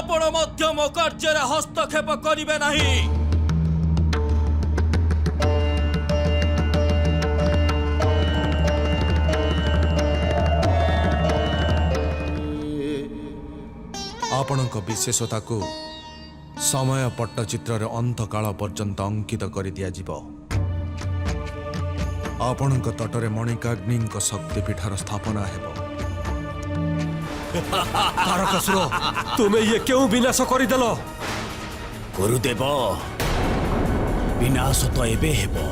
आपण मध्य मो कार्य हस्तक्षेप करिवे नहीं। आपणक विशेषता को समय पट्टचित्र अंत काल पर्यंत अंकित कर दिया जिवो। आपणक तटरे मणिकाग्नि शक्तिपीठर स्थापना हेबो। तारकासुर तुम्हें ये क्यों विनाश करदेल? गुरुदेव विनाश तो एबे हेबो।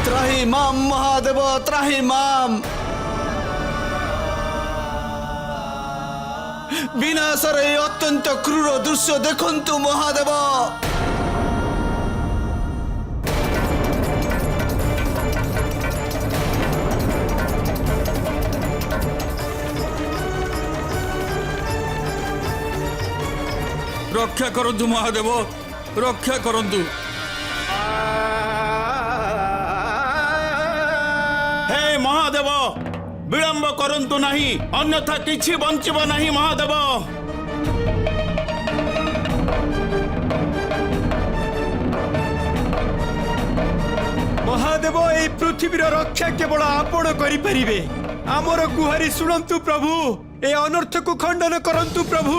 त्राहिमाम महादेव त्राहिमाम। विनाशर अत्यंत क्रूर दृश्य देखंतु महादेव। रक्षा करंतु महादेव, रक्षा करंतु। हे महादेव विलंब करंतु नहीं, अन्यथा किछि बंचिब नहीं महादेव। महादेव ए पृथ्वीर रक्षा केवल आपण करि परिबे। आमर गुहारी सुनंतु प्रभु, ए अनर्थ को खंडन करंतु प्रभु।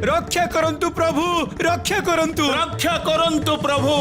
रक्षा करंतु प्रभु, रक्षा करंतु, रक्षा करंतु प्रभु।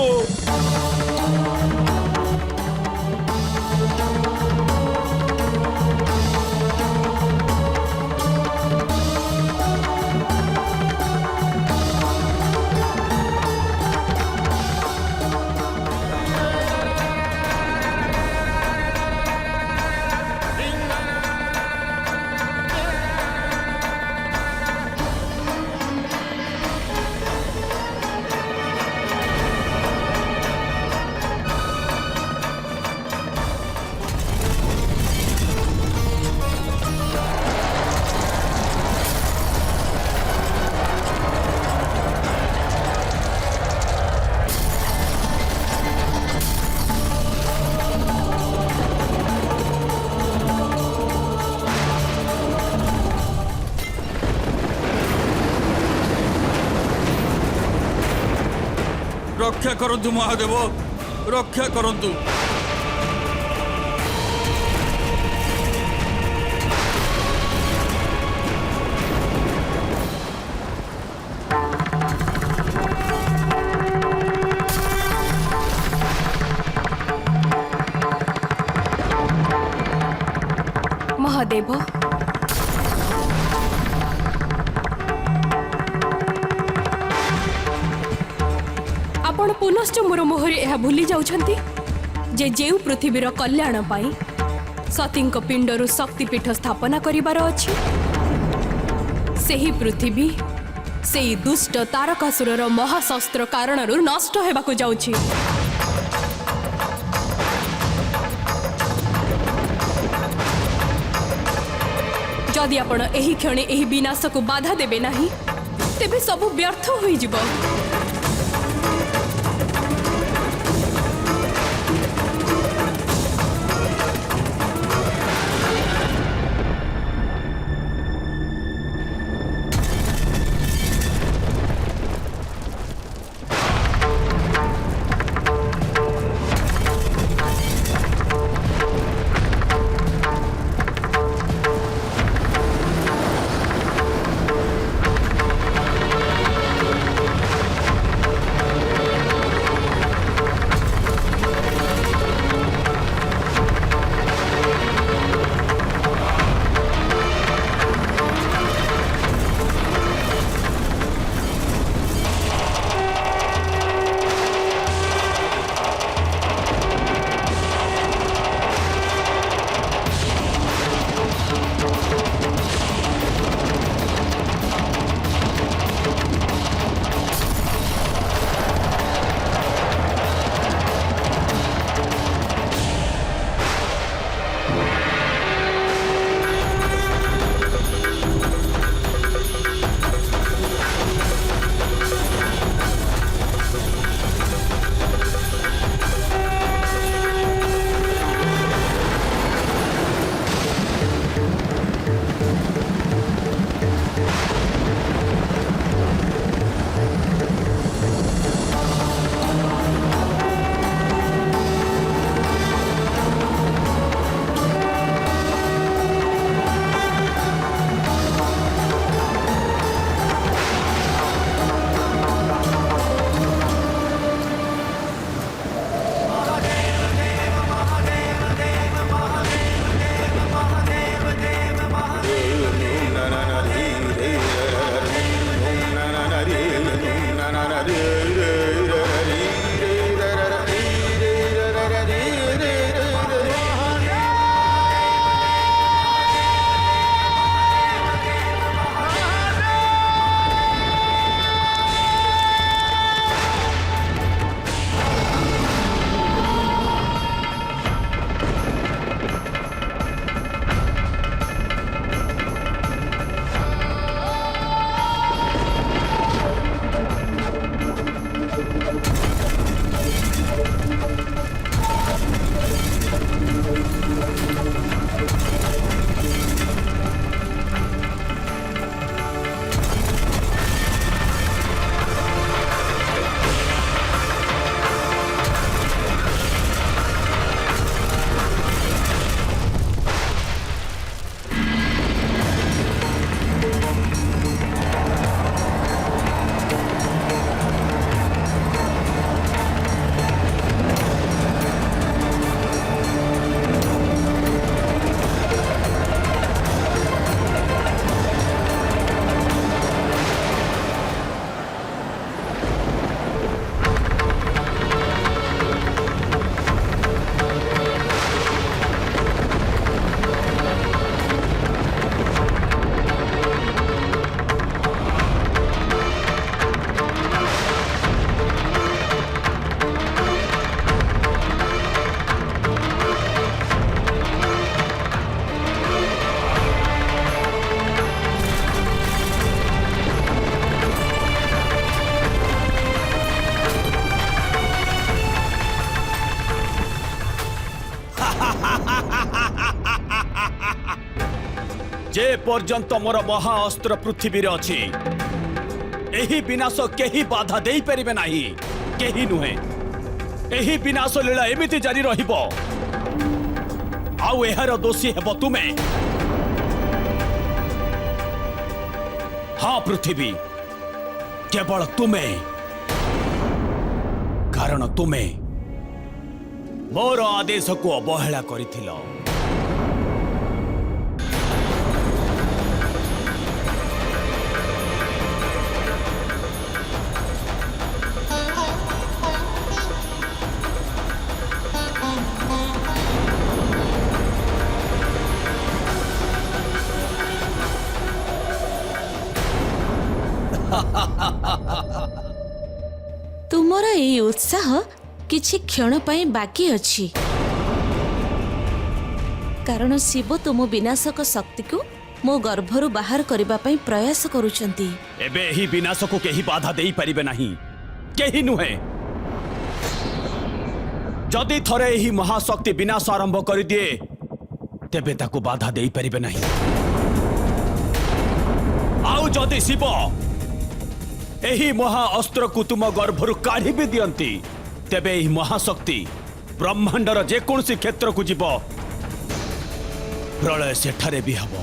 रक्षा करंतु महादेव, रक्षा करंतु। महादेव आपण पुनश्च मोर मोहरे यह भूली जाउछंती जे जेउ पृथ्वीर कल्याण पाई सतींक पिंडरु शक्तिपीठ स्थापना करिबार अछि। सेही पृथ्वी सेही दुष्ट तारकासुरर महाशस्त्र कारणरु नष्ट हेबाकु जाउछि। जदि आपण एही क्षणे एही विनाश को बाधा देबे नाही तेबे सब व्यर्थ होई जिवो। जे पर्यंत मोर महाअस्त्र पृथ्वी रे अछि एही विनाश केही बाधा देई परिबे नाही केही नुहे एही विनाश लीला एमिति जारी रहिबो आउ एहार दोषी हेबो तुमे हाँ पृथ्वी केवल तुमे कारण तुमे मोर आदेश को अवहेला करिथिलो तुमर ए उत्साह किछि क्षण पई बाकी अछि कारण शिव तुम विनाशक शक्ति को ମୋ ଗର୍ଭରୁ ବାହାର କରିବା ପାଇଁ ପ୍ରୟାସ କରୁଛନ୍ତି। ଏବେ ଏହି ବିନାଶକୁ କେହି ବାଧା ଦେଇ ପାରିବେ ନାହିଁ, କେହି ନୁହେଁ। ଯଦି ଥରେ ଏହି ମହାଶକ୍ତି ବିନାଶ ଆରମ୍ଭ କରିଦିଏ ତେବେ ତାକୁ ବାଧା ଦେଇପାରିବେ ନାହିଁ। ଆଉ ଯଦି ଶିବ ଏହି ମହା ଅସ୍ତ୍ରକୁ ତୁମ ଗର୍ଭରୁ କାଢି ବି ଦିଅନ୍ତି ତେବେ ଏହି ମହାଶକ୍ତି ବ୍ରହ୍ମାଣ୍ଡର ଯେକୌଣସି କ୍ଷେତ୍ରକୁ ଯିବ, ପ୍ରଳୟ ସେଠାରେ ବି ହେବ।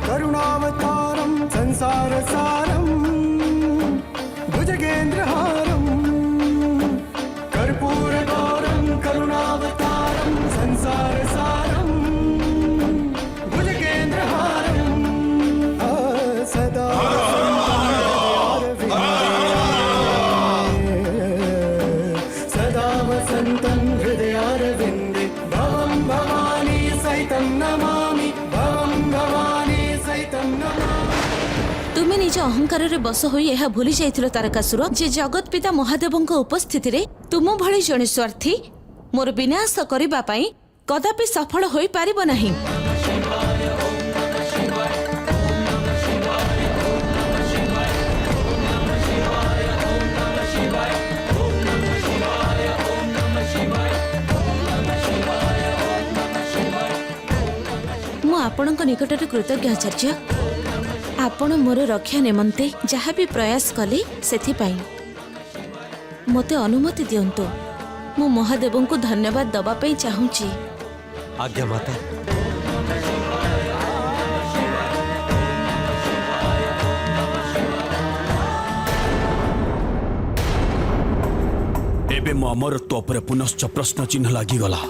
करुणावतारं संसारसारं भुजगेन्द्रहारं कर्पूरगौरं करुणावतारं संसारसारं भुजगेन्द्रहारं सदा सदा वसन्तं हृदयारविन्दे भवं भवानी सहितं नमामि भवं भवानी सहितं नमामि। ତୁମେ ନିଜ ଅହଙ୍କାରରେ ବଶ ହୋଇ ଏହା ଭୁଲି ଯାଇଥିଲ ତାରକାସୁର ଯେ ଜଗତ ପିତା ମହାଦେବଙ୍କ ଉପସ୍ଥିତିରେ ତୁମ ଭଳି ଜଣେ ସ୍ୱାର୍ଥୀ ମୋର ବିନାଶ କରିବା ପାଇଁ କଦାପି ସଫଳ ହୋଇପାରିବ ନାହିଁ। ମୁଁ ଆପଣଙ୍କ ନିକଟରେ କୃତଜ୍ଞ ଆଚାର୍ଯ୍ୟ। ଆପଣ ମୋର ରକ୍ଷା ନିମନ୍ତେ ଯାହା ବି ପ୍ରୟାସ କଲେ ସେଥିପାଇଁ ମୋତେ ଅନୁମତି ଦିଅନ୍ତୁ। ମୁଁ ମହାଦେବଙ୍କୁ ଧନ୍ୟବାଦ ଦେବା ପାଇଁ ଚାହୁଁଛି। आज्ञा माता। ଏବେ ମୋ ଅମରତ୍ୱ ଉପରେ ପୁନଶ୍ଚ ପ୍ରଶ୍ନ ଚିହ୍ନ ଲାଗିଗଲା।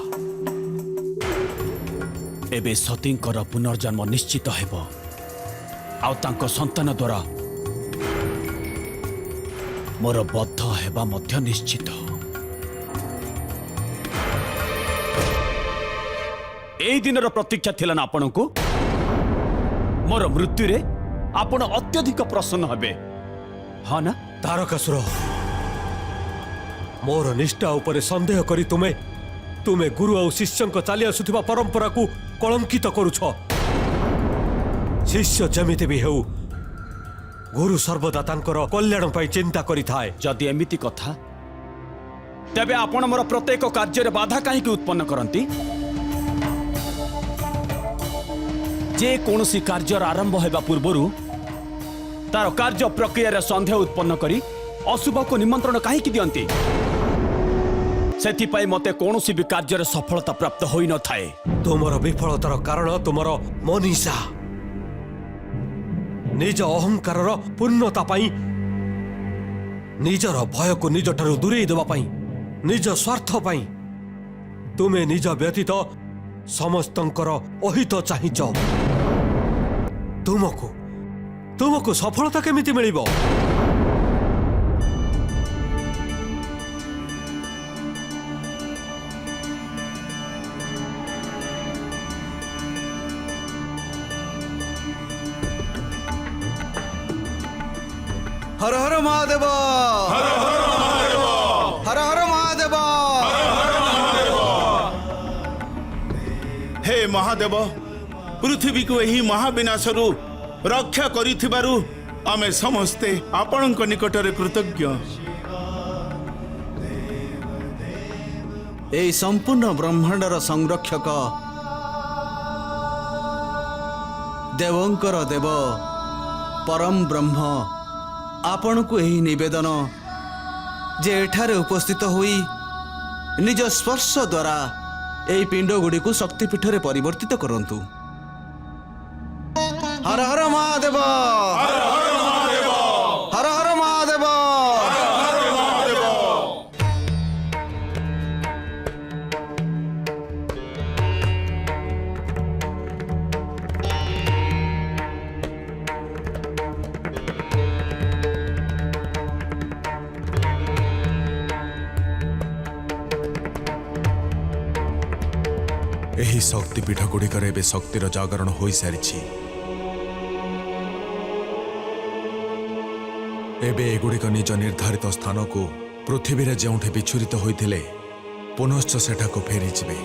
ଏବେ ସତୀଙ୍କର ପୁନର୍ଜନ୍ମ ନିଶ୍ଚିତ ହେବ ଆଉ ତାଙ୍କ ସନ୍ତାନ ଦ୍ୱାରା ମୋର ବଦ୍ଧ ହେବା ମଧ୍ୟ ନିଶ୍ଚିତ। ଏହି ଦିନର ପ୍ରତୀକ୍ଷା ଥିଲା ନା ଆପଣଙ୍କୁ? ମୋର ମୃତ୍ୟୁରେ ଆପଣ ଅତ୍ୟଧିକ ପ୍ରସନ୍ନ ହେବେ, ହଁ ନା? तारकासुर मोर निष्ठा उपरे संदेह करी तुमे तुमे गुरु और शिष्य चली आसुथिबा परंपरा को कलंकित करुछ। शिष्य जमिति भी हेउ गुरु सर्वदा तांकर कल्याण पाई चिंता करी थाए। जदि एमिति कथा तेबे आपण मोर प्रत्येक कार्य बाधा कहीं उत्पन्न करती? जे कौनसी कार्य आरंभ होगा पूर्वर तार कार्य प्रक्रिया संदेह उत्पन्न करी अशुभ को निमंत्रण कहीं दियंती? सेथिपाई मते कौनसी भी कार्य सफलता प्राप्त होई न थाए। तुमर विफलतार कारण तुमर मनीषा निज अहंकार पूर्णता पाई निजर भय को निज ठारू दूरे देवा पाई निज स्वार्थ पाई तुमे निज व्यतीत समस्तंकर अहित चाहिच। तुमको तुमको सफलता केमिति मिलिबो? हर हर महादेव हर हर महादेव हर हर महादेव हे महादेव पृथ्वी को यही महाविनाशरु रक्षा करिथिबारु आमे समस्ते आपणक निकटरे कृतज्ञ। এই সম্পূর্ণ ব্রহ্মাণ্ডর সংরক্ষক দেবঙ্কর দেব পরম ব্রহ্ম ଆପଣଙ୍କୁ ଏହି ନିବେଦନ ଯେ ଏଠାରେ ଉପସ୍ଥିତ ହୋଇ ନିଜ ସ୍ପର୍ଶ ଦ୍ୱାରା ଏହି ପିଣ୍ଡଗୁଡ଼ିକୁ ଶକ୍ତିପୀଠରେ ପରିବର୍ତ୍ତିତ କରନ୍ତୁ। ହର ହର ମହାଦେବ, ହର ହର ମହାଦେବ, ହର ହର ମହାଦେବ। ଏହି ଶକ୍ତିପୀଠ ଗୁଡ଼ିକରେ ଏବେ ଶକ୍ତିର ଜାଗରଣ ହୋଇସାରିଛି। ଏବେ ଏଗୁଡ଼ିକ ନିଜ ନିର୍ଦ୍ଧାରିତ ସ୍ଥାନକୁ ପୃଥିବୀରେ ଯେଉଁଠି ବିଚ୍ଛୁରିତ ହୋଇଥିଲେ ପୁନଶ୍ଚ ସେଠାକୁ ଫେରିଯିବେ।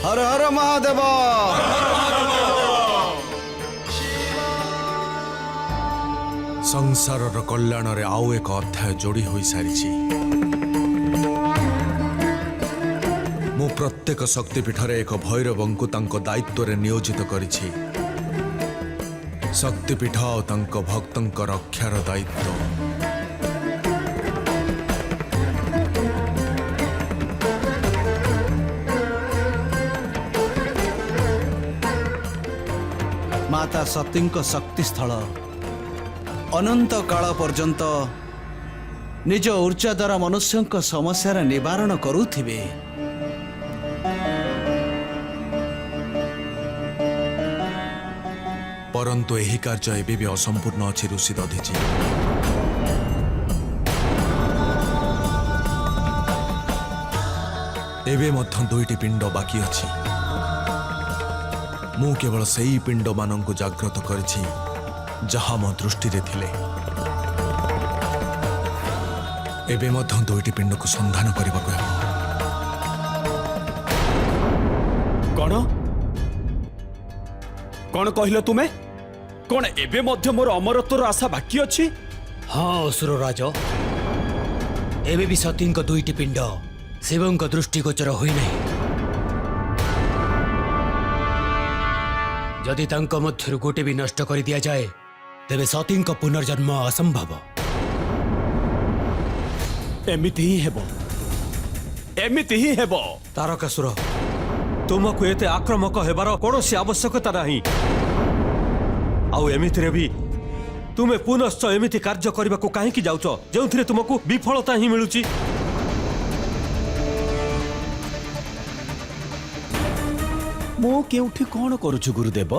हर हर महादेव। ସଂସାରର କଲ୍ୟାଣରେ ଆଉ ଏକ ଅଧ୍ୟାୟ ଯୋଡ଼ି ହୋଇସାରିଛି। ମୁଁ ପ୍ରତ୍ୟେକ ଶକ୍ତିପୀଠରେ ଏକ ଭୈରବଙ୍କୁ ତାଙ୍କ ଦାୟିତ୍ୱରେ ନିୟୋଜିତ କରିଛି। ଶକ୍ତିପୀଠ ଆଉ ତାଙ୍କ ଭକ୍ତଙ୍କ ରକ୍ଷାର ଦାୟିତ୍ୱ माता सतीଙ୍କ ଶକ୍ତିସ୍ଥଳ ଅନନ୍ତ କାଳ ପର୍ଯ୍ୟନ୍ତ ନିଜ ଊର୍ଜା ଦ୍ୱାରା ମନୁଷ୍ୟଙ୍କ ସମସ୍ୟାର ନିବାରଣ କରୁଥିବେ। ପରନ୍ତୁ ଏହି କାର୍ଯ୍ୟ ଏବେ ବି ଅସମ୍ପୂର୍ଣ୍ଣ ଅଛି ଋଷି ଦଧିଚି। ଏବେ ମଧ୍ୟ 2ଟି ପିଣ୍ଡ ବାକି ଅଛି। ମୁଁ କେବଳ ସେହି ପିଣ୍ଡମାନଙ୍କୁ ଜାଗ୍ରତ କରିଛି ଯାହା ମୋ ଦୃଷ୍ଟିରେ ଥିଲେ। ଏବେ ମଧ୍ୟ 2ଟି ପିଣ୍ଡକୁ ସନ୍ଧାନ କରିବାକୁ ହେବ। କଣ କଣ କହିଲ ତୁମେ? କଣ ଏବେ ମଧ୍ୟ ମୋର ଅମରତ୍ୱର ଆଶା ବାକି ଅଛି? ହଁ ଅସୁର ରାଜ, ଏବେ ବି ସତୀଙ୍କ 2ଟି ପିଣ୍ଡ ଶିବଙ୍କ ଦୃଷ୍ଟିଗୋଚର ହୋଇନାହିଁ। ଯଦି ତାଙ୍କ ମଧ୍ୟରୁ ଗୋଟେ ବି ନଷ୍ଟ କରି ଦିଆଯାଏ ତେବେ ସତୀଙ୍କ ପୁନର୍ଜନ୍ମ ଅସମ୍ଭବ। ଏମିତି ହିଁ ହେବ, ଏମିତି ହିଁ ହେବ। ତାରକାସୁର, ତୁମକୁ ଏତେ ଆକ୍ରମକ ହେବାର କୌଣସି ଆବଶ୍ୟକତା ନାହିଁ। ଆଉ ଏମିତିରେ ବି ତୁମେ ପୁନଶ୍ଚ ଏମିତି କାର୍ଯ୍ୟ କରିବାକୁ କାହିଁକି ଯାଉଛ ଯେଉଁଥିରେ ତୁମକୁ ବିଫଳତା ହିଁ ମିଳୁଛି? ମୁଁ କେଉଁଠି କଣ କରୁଛୁ ଗୁରୁଦେବ?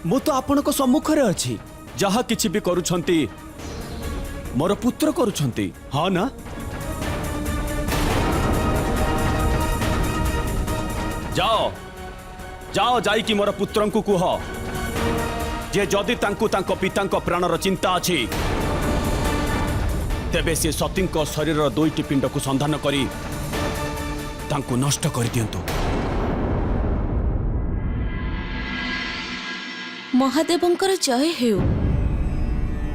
ମୁଁ ତ ଆପଣଙ୍କ ସମ୍ମୁଖରେ ଅଛି। ଯାହା କିଛି ବି କରୁଛନ୍ତି ମୋର ପୁତ୍ର କରୁଛନ୍ତି, ହଁ ନା? ଯାଅ ଯାଅ, ଯାଇକି ମୋର ପୁତ୍ରଙ୍କୁ କୁହ ଯେ ଯଦି ତାଙ୍କୁ ତାଙ୍କ ପିତାଙ୍କ ପ୍ରାଣର ଚିନ୍ତା ଅଛି ତେବେ ସେ ସତୀଙ୍କ ଶରୀରର 2ଟି ପିଣ୍ଡକୁ ସନ୍ଧାନ କରି ତାଙ୍କୁ ନଷ୍ଟ କରିଦିଅନ୍ତୁ। ମହାଦେବଙ୍କର ଜୟ ହେଉ।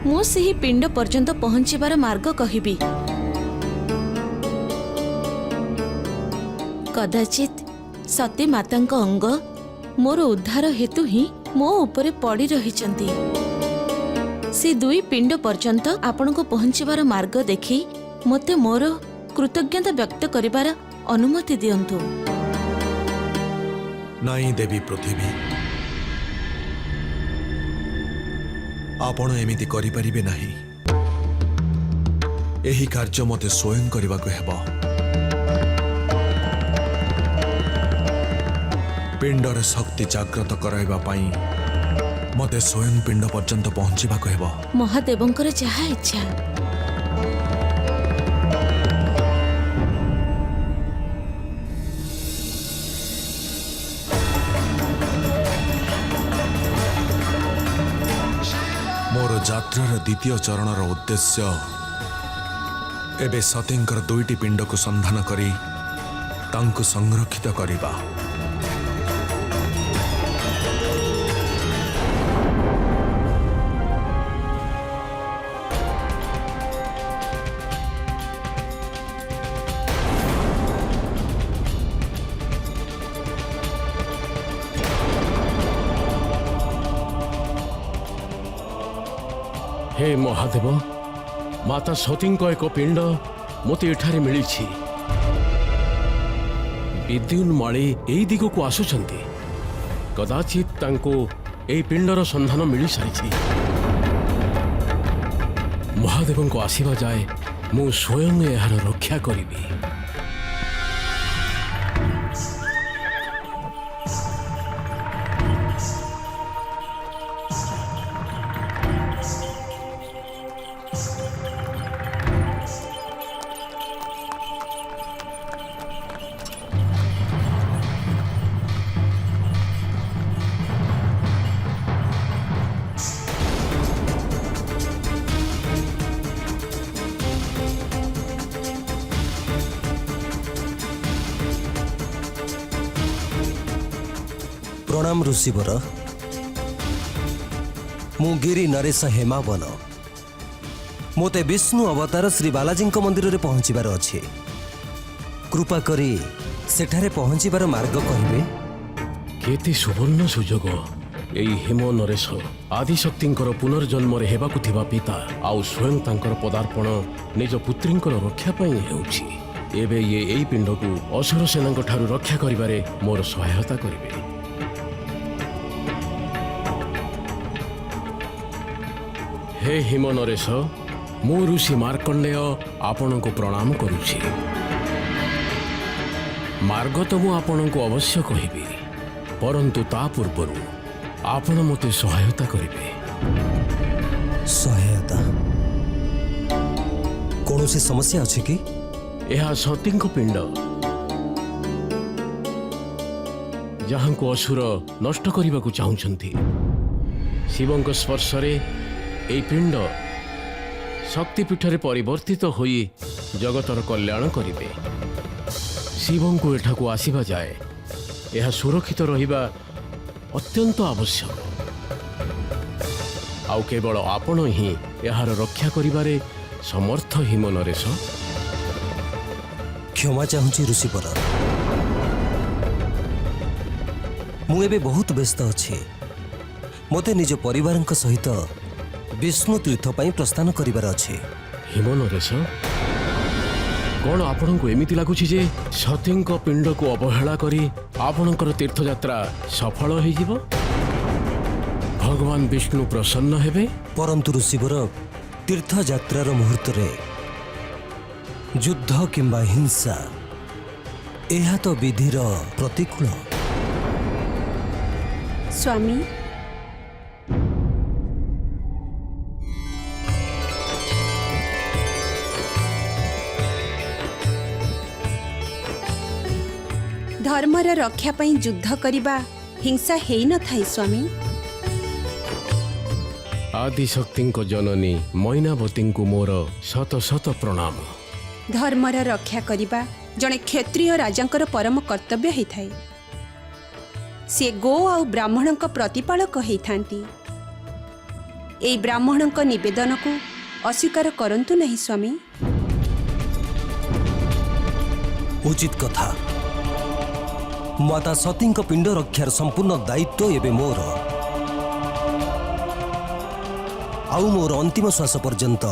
ମୁଁ ସେହି ପିଣ୍ଡ ପର୍ଯ୍ୟନ୍ତ ପହଞ୍ଚିବାର ମାର୍ଗ କହିବି। କଦାଚିତ୍ ସତୀ ମାତାଙ୍କ ଅଙ୍ଗ ମୋର ଉଦ୍ଧାର ହେତୁ ହିଁ ମୋ ଉପରେ ପଡ଼ି ରହିଛନ୍ତି। ସେ ଦୁଇ ପିଣ୍ଡ ପର୍ଯ୍ୟନ୍ତ ଆପଣଙ୍କୁ ପହଞ୍ଚିବାର ମାର୍ଗ ଦେଖି ମୋତେ ମୋର କୃତଜ୍ଞତା ବ୍ୟକ୍ତ କରିବାର ଅନୁମତି ଦିଅନ୍ତୁ। ନାଇଁ ଦେବୀ ପୃଥିବୀ, ଆପଣ ଏମିତି କରିପାରିବେ ନାହିଁ। ଏହି କାର୍ଯ୍ୟ ମୋତେ ସ୍ୱୟଂ କରିବାକୁ ହେବ। ପିଣ୍ଡର ଶକ୍ତି ଜାଗ୍ରତ କରାଇବା ପାଇଁ ମୋତେ ସ୍ୱୟଂ ପିଣ୍ଡ ପର୍ଯ୍ୟନ୍ତ ପହଞ୍ଚିବାକୁ ହେବ। ମହାଦେବଙ୍କର ଯାହା ଇଚ୍ଛା। ମୋର ଯାତ୍ରାର ଦ୍ୱିତୀୟ ଚରଣର ଉଦ୍ଦେଶ୍ୟ ଏବେ ସତୀଙ୍କର ଦୁଇଟି ପିଣ୍ଡକୁ ସନ୍ଧାନ କରି ତାଙ୍କୁ ସଂରକ୍ଷିତ କରିବା। हे महादेव, माता सतीଙ୍କ ଏକ ପିଣ୍ଡ ମୋତେ ଏଠାରେ ମିଳିଛି। ବିଦ୍ୟୁନ୍ମାଳୀ ଏଇ ଦିଗକୁ ଆସୁଛନ୍ତି। କଦାଚିତ୍ ତାଙ୍କୁ ଏହି ପିଣ୍ଡର ସନ୍ଧାନ ମିଳିସାରିଛି। ମହାଦେବଙ୍କ ଆସିବା ଯାଏ ମୁଁ ସ୍ୱୟଂ ଏହାର ରକ୍ଷା କରିବି। प्रणाम ऋषिवर, मु गिरी नरेश हेमावन। मोते विष्णु अवतार श्री बालाजी मंदिर रे पहुँचबार अच्छे। कृपा करी सेठारे पहुँचबार मार्ग कहिबे। केते सुवर्ण सुजोग। एई हेम नरेश आदिशक्तिंकर पुनर्जन्म रे हेबाकु थिबा पिता आउ स्वयं तांकर पदार्पण निज पुत्रींकर रक्षा पई हेउछि। एबे ये एई पिंडकु असुर सेनांक ठारु रक्षा करिबारे मोर सहायता करिवे। हे हिम नरेश, मु ऋषि मार्कंडेय आपण को प्रणाम करुछि। मार्ग तो मु आपण को अवश्य कहिबी, परंतु ता पूर्व आपण मते सहायता करिवे। सहायता? कौनसी समस्या अछि कि? यह सतींक पिंड जहां को असुर नष्ट करने को चाहूंछंती। शिवंक स्पर्श रे एई पिंड शक्तिपीठरे परिवर्तित होई जगतर कल्याण करिवे। शिवं को एठाकू आसीबा जाए यह सुरक्षित रहिबा अत्यंत आवश्यक। आउ केवल आपण ही यार रक्षा करिबारे समर्थ हिम नरेश। क्षमा चाहूँगी ऋषिवर, मु एबे बहुत व्यस्त अच्छे। मोते निज परिवार सहित विष्णु तीर्थ पई प्रस्थान करिबार अच्छे। हिम नरेश, कौन आपण को एमिति लागुछि जे सतींक पिंड को अवहेला करी आपणकर तीर्थयात्रा सफल हो जिवो? भगवान विष्णु प्रसन्न हेबे? परंतु ऋषिवर, तीर्थयात्रार मुहूर्त रे युद्ध किंबा हिंसा यह तो विधिर प्रतिकूल। स्वामी, धर्मर रक्षा पई युद्ध करिबा हिंसा हेई न थाई स्वामी। आदिशक्तिंक जननी मैनावती को मोर शत शत प्रणाम। धर्मर रक्षा करिबा जणे क्षत्रिय राजांकर परम कर्तव्य हेई थाई। से गो आउ ब्राह्मणक प्रतिपालक हेई थांती। एई ब्राह्मणक निवेदन को अस्वीकार करंतु नहीं स्वामी। उचित कथा। माता सतीଙ୍କ पिंड रक्षार संपूर्ण दायित्व एबे मोर आउ मोर अंतिम श्वास पर्यंत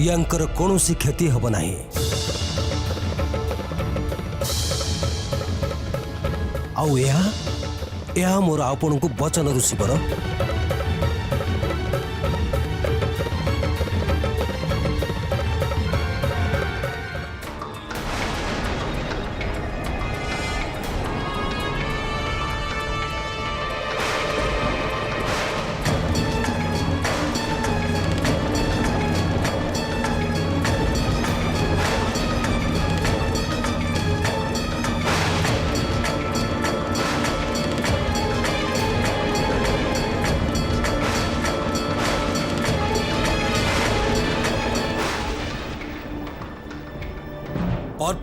यांकर कौनसी क्षति हब नाही। आउ या मोर आपण को वचन ऋषिवर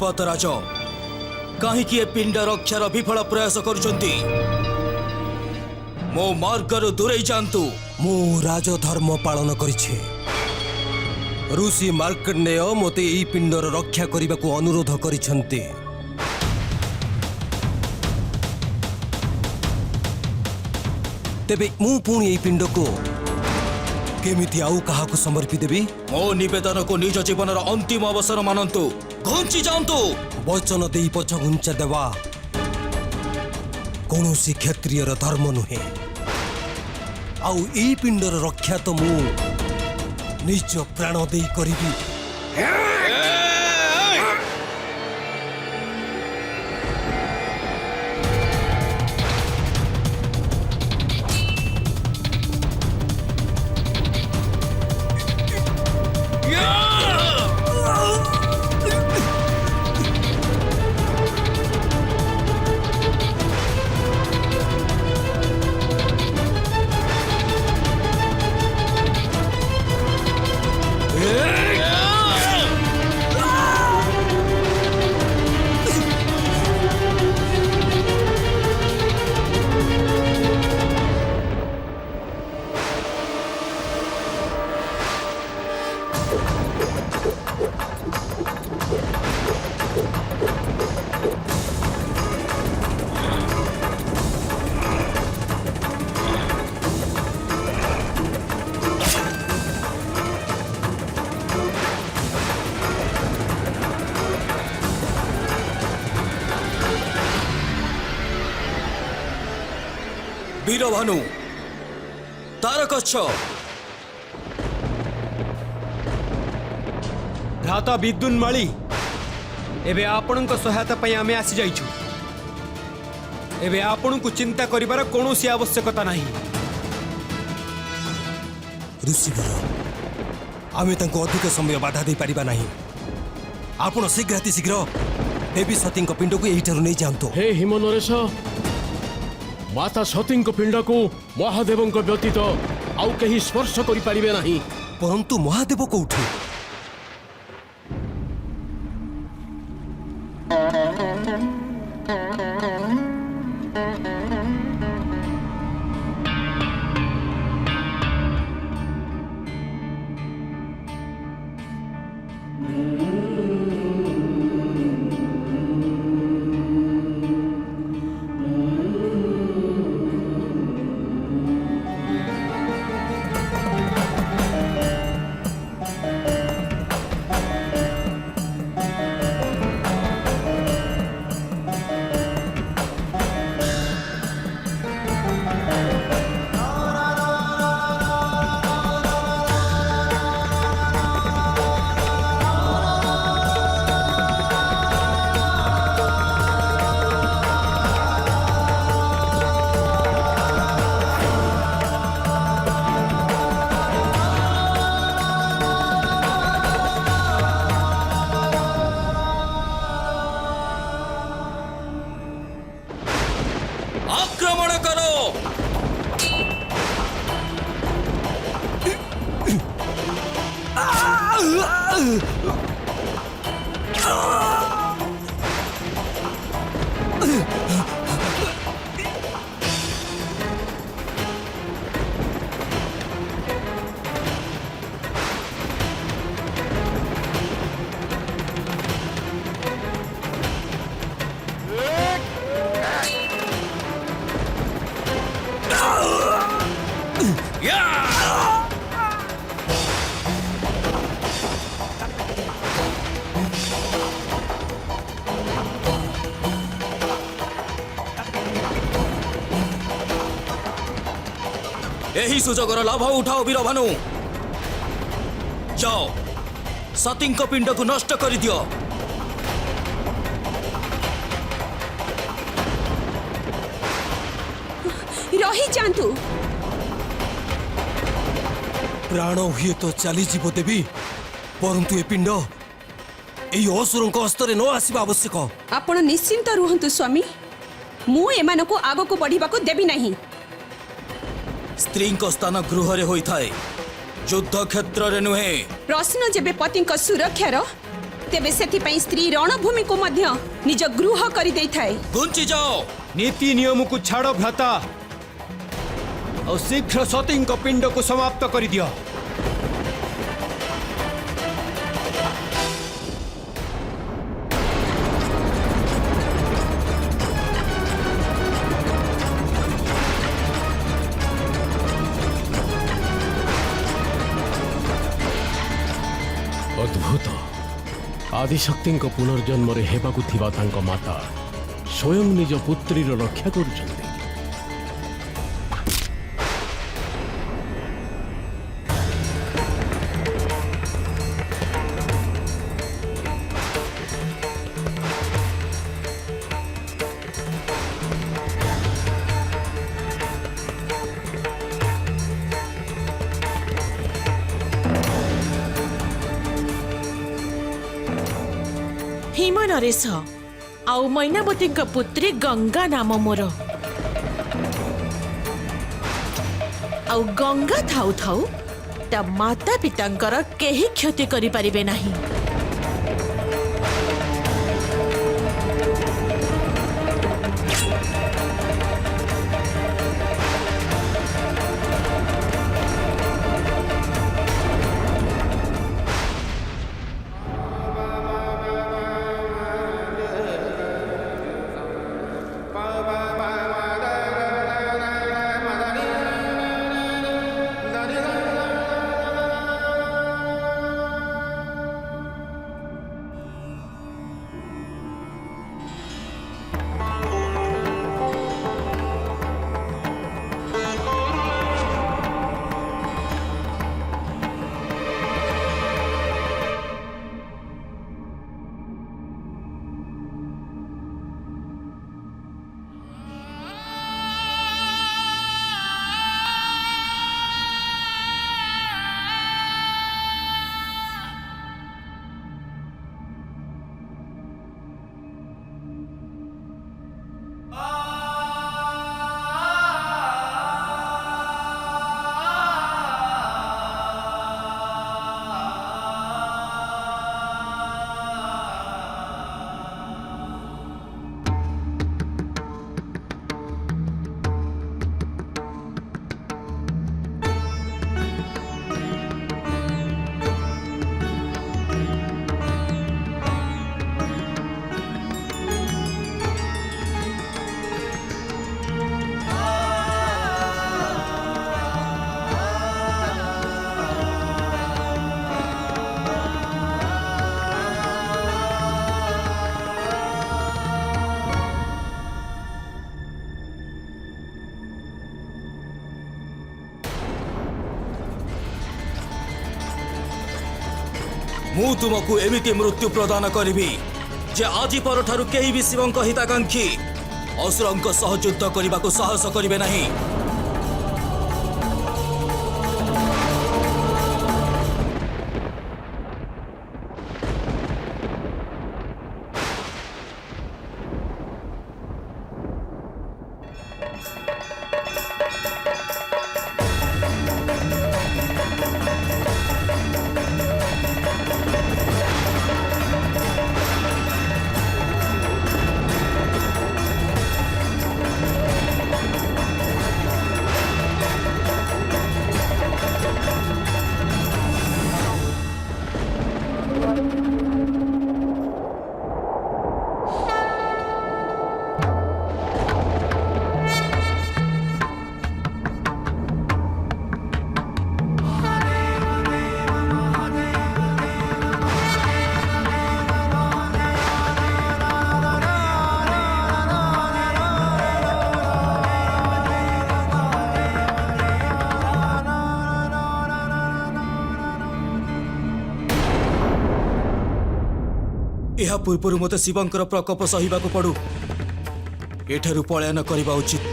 पर्वत राज कहीं पिंड रक्षार विफल प्रयास करुछंती मो मार्गरु दूरेई जांतु। मु राजधर्म पालन करिछे। ऋषि मार्कंडेय मते ई पिंडर रक्षा करने को अनुरोध करिछंती। तेबे मु पुणी ई पिंड को केमिति आउ कहा को समर्पित देबी? मो निवेदन को निज जीवन अंतिम अवसर मानतु घुंची जातु। वचन दे पछ घुंचा देवा कौनसी क्षत्रियर धर्म नुहे। आउ ई पिंडर रक्षा तो मु निज प्राण दे करिबी। वीरभानु तारकच्छ भ्राता विद्युन माली एबे आपणक सहायता पई आमे आसी जाइछु। एबे आपणक चिंता करिबार कोनोसी आवश्यकता नाही। ऋषिवर आमे तंको अधिक समय बाधा दे पारिबा नाही। आपण शीघ्र देवी सतीଙ୍କ पिंड को एहिठारु नै जांतो। हे हिम नरेश माता सतीଙ୍କ पिंड को महादेव व्यतीत आउ कहीं स्पर्श करि पारिबे नाही। परंतु महादेव कोठी? आक्रमण करो। यही सुजोगर लाभ उठाओ वीर भानु। जाओ सती पिंड को नष्ट कर दियो। रही जातु प्राण हुए तो चली जीव देवी, परंतु ए पिंड एई असुर हस्तरे न आसवा आवश्यक। आपण निश्चिंत रुहंतु स्वामी, मु एमानकु आगकु बढ़िबाकु देबी नहीं। स्त्री स्थान गृह रे होई थाए, युद्ध क्षेत्र रे नुहे। प्रश्न जेबे पतिक सुरक्षार तेबे सेथिपई स्त्री रणभूमि को मध्य निज गृह करि देई थाए। घुंची जाओ। नीति नियम को छाड़ भ्राता, और शीघ्र सती पिंड को समाप्त कर दियो। अद्भुत आदिशक्ति पुनर्जन्म हेबाकु थिबा तांको माता स्वयं निज पुत्रीर रक्षा करुछन्ति। हिम नरेश आउ मैनावती पुत्री गंगा नाम मोर। आउ गंगा थाउ थाउ ता माता पितांकर केही क्षति करि परिबे नाही। मु तुमको एमिति मृत्यु प्रदान करिबी जे आजि परठारु केही भी शिवंक हिताकांक्षी असुरंक सह युद्ध करने साहस करिवे नहीं। ଏହା ପୂର୍ବରୁ ମୋତେ ଶିବଙ୍କର ପ୍ରକୋପ ସହିବାକୁ ପଡୁ ଏଠାରୁ ପଳାୟନ କରିବା ଉଚିତ।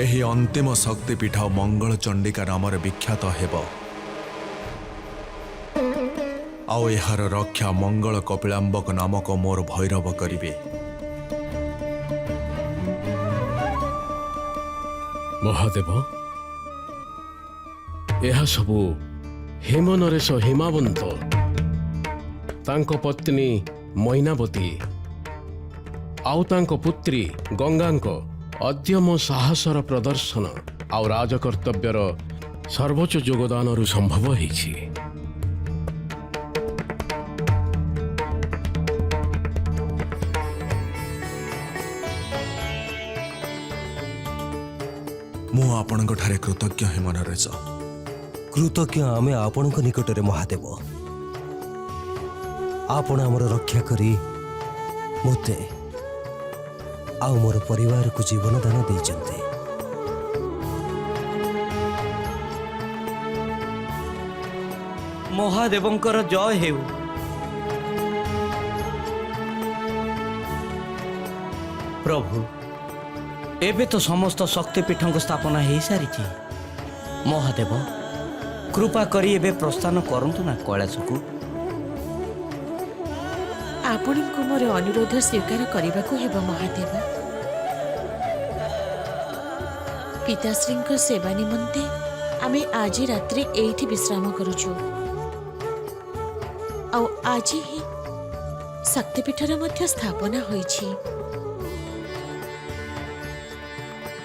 ଏହି ଅନ୍ତିମ ଶକ୍ତିପୀଠ ମଙ୍ଗଳ ଚଣ୍ଡିକା ନାମରେ ବିଖ୍ୟାତ ହେବ ଆଉ ଏହାର ରକ୍ଷା ମଙ୍ଗଳ କପିଳାମ୍ବକ ନାମକ ମୋର ଭୈରବ କରିବେ। ମହାଦେବ, ଏହା ସବୁ ହେମନରେଶ ହିମାବନ୍ତ ତାଙ୍କ ପତ୍ନୀ ମୈନାବତୀ ଆଉ ତାଙ୍କ ପୁତ୍ରୀ ଗଙ୍ଗାଙ୍କ ଅଦ୍ୟମ ସାହସର ପ୍ରଦର୍ଶନ ଆଉ ରାଜକର୍ତ୍ତବ୍ୟର ସର୍ବୋଚ୍ଚ ଯୋଗଦାନରୁ ସମ୍ଭବ ହେଇଛି। ମୁଁ ଆପଣଙ୍କଠାରେ କୃତଜ୍ଞ ହେମନରେଶ। କୃତଜ୍ଞ ଆମେ ଆପଣଙ୍କ ନିକଟରେ ମହାଦେବ। ଆପଣ ଆମର ରକ୍ଷା କରି ମୋତେ ଆଉ ମୋର ପରିବାରକୁ ଜୀବନ ଦାନ ଦେଇଛନ୍ତି। ମହାଦେବଙ୍କର ଜୟ ହେଉ। ପ୍ରଭୁ, ଏବେ ତ ସମସ୍ତ ଶକ୍ତିପୀଠଙ୍କ ସ୍ଥାପନା ହେଇସାରିଛି। ମହାଦେବ, କୃପା କରି ଏବେ ପ୍ରସ୍ଥାନ କରନ୍ତୁ ନା କୈଳାସକୁ। ଆପଣଙ୍କୁ ମୋର ଅନୁରୋଧ ସ୍ୱୀକାର କରିବାକୁ ହେବ ମହାଦେବ। ପିତାଶ୍ରୀଙ୍କ ସେବା ନିମନ୍ତେ ଆମେ ଆଜି ରାତ୍ରି ଏଇଠି ବିଶ୍ରାମ କରୁଛୁ ଆଉ ଆଜି ହିଁ ଶକ୍ତିପୀଠର ମଧ୍ୟ ସ୍ଥାପନା ହୋଇଛି।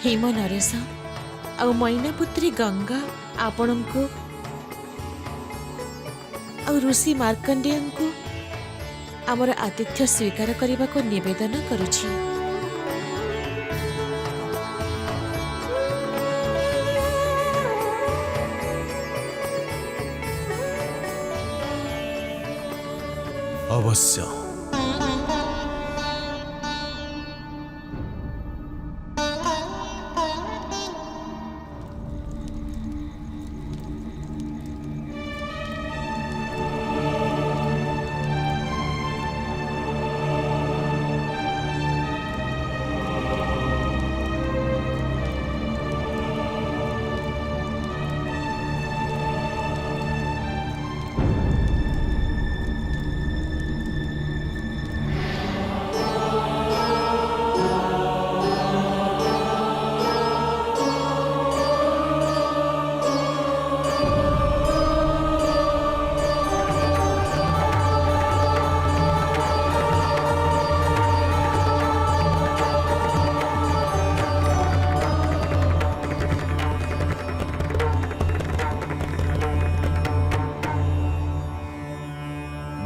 ହେମ ନରେଶ ଆଉ ମୈନାପୁତ୍ରୀ ଗଙ୍ଗା ଆପଣଙ୍କୁ ଆଉ ଋଷି ମାର୍କଣ୍ଡେୟଙ୍କୁ ଆମର ଆତିଥ୍ୟ ସ୍ୱୀକାର କରିବାକୁ ନିବେଦନ କରୁଛି। ଅବଶ୍ୟ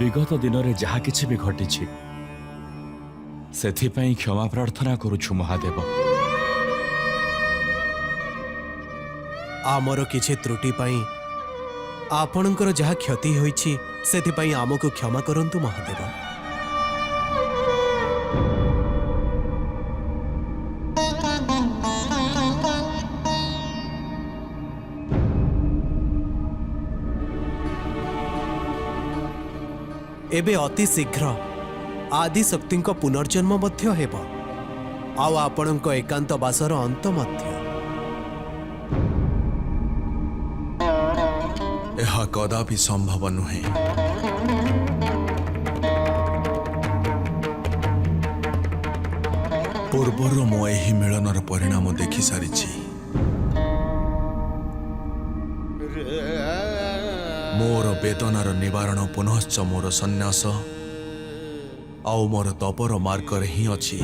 विगत दिन में जहा किछि भी घटिछि सेथिपाई क्षमा प्रार्थना करुछु महादेव। आमर किछि त्रुटि पाई आपणकर जहा क्षति होईछि सेथिपाई आमको क्षमा करंतु महादेव। एबे अति शीघ्र आदि शक्ति पुनर्जन्म मध्य हेब आउ आपणक एकांत बासर अंत मध्य। ଏହା କଦାପି ସମ୍ଭବ ନୁହେଁ। ପୂର୍ବରୁ ମୁଁ ଏହି ମିଳନର ପରିଣାମ ଦେଖି ସାରିଛି। ମୋର ବେଦନାର ନିବାରଣ ପୁନଶ୍ଚ ମୋର ସନ୍ନ୍ୟାସ ଆଉ ମୋର ତପର ମାର୍ଗରେ ହିଁ ଅଛି।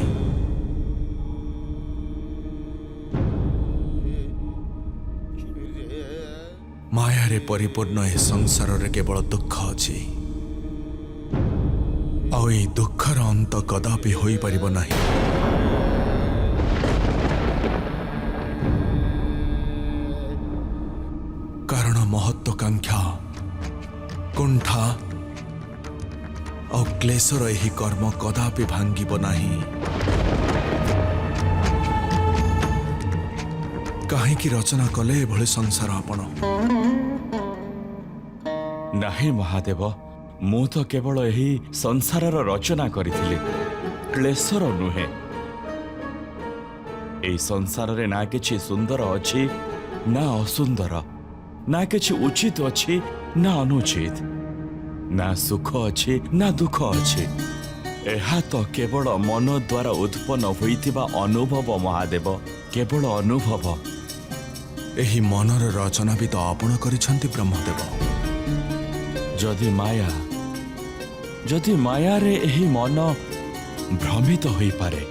ମାୟାରେ ପରିପୂର୍ଣ୍ଣ ଏ ସଂସାରରେ କେବଳ ଦୁଃଖ ଅଛି ଆଉ ଏହି ଦୁଃଖର ଅନ୍ତ କଦାପି ହୋଇପାରିବ ନାହିଁ। କାରଣ ମହତ୍ୱାକାଂକ୍ଷା କୁଣ୍ଠା ଆଉ କ୍ଲେଶର ଏହି କର୍ମ କଦାପି ଭାଙ୍ଗିବ ନାହିଁ। କାହିଁକି ରଚନା କଲେ ଏଭଳି ସଂସାର ଆପଣ? ନାହିଁ ମହାଦେବ, ମୁଁ ତ କେବଳ ଏହି ସଂସାରର ରଚନା କରିଥିଲି, କ୍ଲେଶର ନୁହେଁ। ଏହି ସଂସାରରେ ନା କିଛି ସୁନ୍ଦର ଅଛି ନା ଅସୁନ୍ଦର, ନା କିଛି ଉଚିତ ଅଛି ନା ଅନୁଚିତ, ନା ସୁଖ ଅଛି ନା ଦୁଃଖ ଅଛି। ଏହା ତ କେବଳ ମନ ଦ୍ୱାରା ଉତ୍ପନ୍ନ ହୋଇଥିବା ଅନୁଭବ ମହାଦେବ, କେବଳ ଅନୁଭବ। ଏହି ମନର ରଚନା ବି ତ ଆପଣ କରିଛନ୍ତି ବ୍ରହ୍ମଦେବ। ଯଦି ମାୟାରେ ଏହି ମନ ଭ୍ରମିତ ହୋଇପାରେ,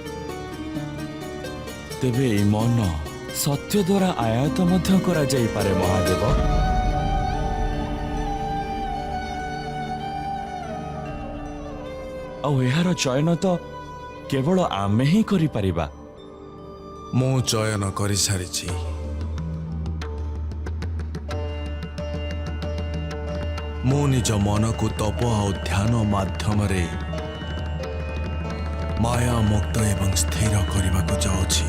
ତେବେ ଏହି ମନ ସତ୍ୟ ଦ୍ୱାରା ଆୟତ ମଧ୍ୟ କରାଯାଇପାରେ ମହାଦେବ। ଆଉ ଏହାର ଚୟନ ତ କେବଳ ଆମେ ହିଁ କରିପାରିବା। ମୁଁ ଚୟନ କରିସାରିଛି। ମୁଁ ନିଜ ମନକୁ ତପ ଆଉ ଧ୍ୟାନ ମାଧ୍ୟମରେ ମାୟା ମୁକ୍ତ ଏବଂ ସ୍ଥିର କରିବାକୁ ଯାଉଛି।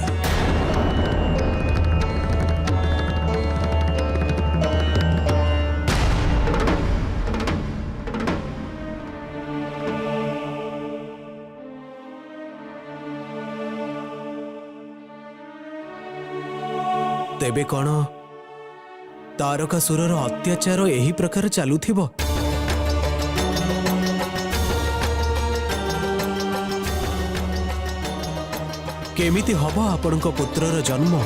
तेबे कौन तारकासुरर अत्याचार यही प्रकार चालुथिब? केमिति हब आपणक पुत्रर जन्म?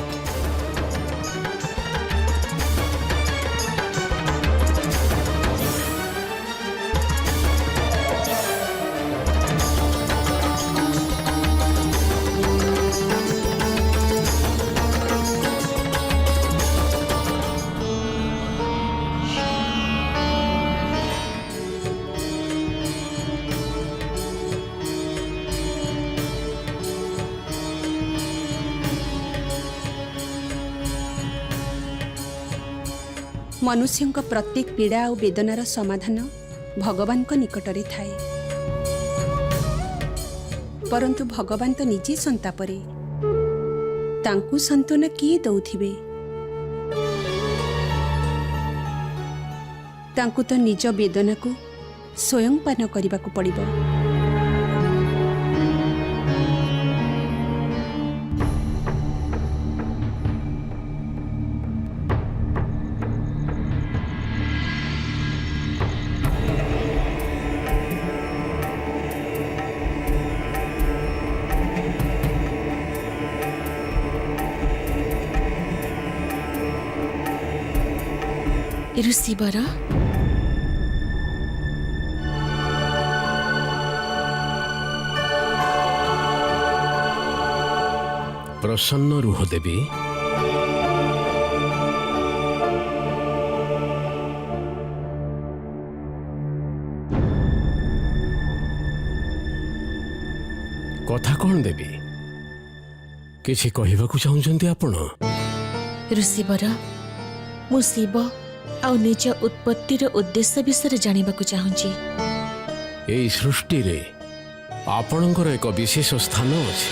मनुष्य प्रत्येक पीड़ा और वेदनार समाधान भगवान निकटरे थाए, परंतु भगवान तो निजे संतापरे तांकु सांत्वना किए दौथिबे? तांकु तो निज वेदना को स्वयं पान करने को पड़िबो। ऋषिवर प्रसन्न रुह देवी। କଥା କ'ଣ ଦେବି? କିଛି କହିବାକୁ ଚାହୁଁଛନ୍ତି ଆପଣ? ଋଷିବର ମୁଁ ଶିବ ଆଉ ନିଜ ଉତ୍ପତ୍ତିର ଉଦ୍ଦେଶ୍ୟ ବିଷୟରେ ଜାଣିବାକୁ ଚାହୁଁଛି। ଏଇ ସୃଷ୍ଟିରେ ଆପଣଙ୍କର ଏକ ବିଶେଷ ସ୍ଥାନ ଅଛି।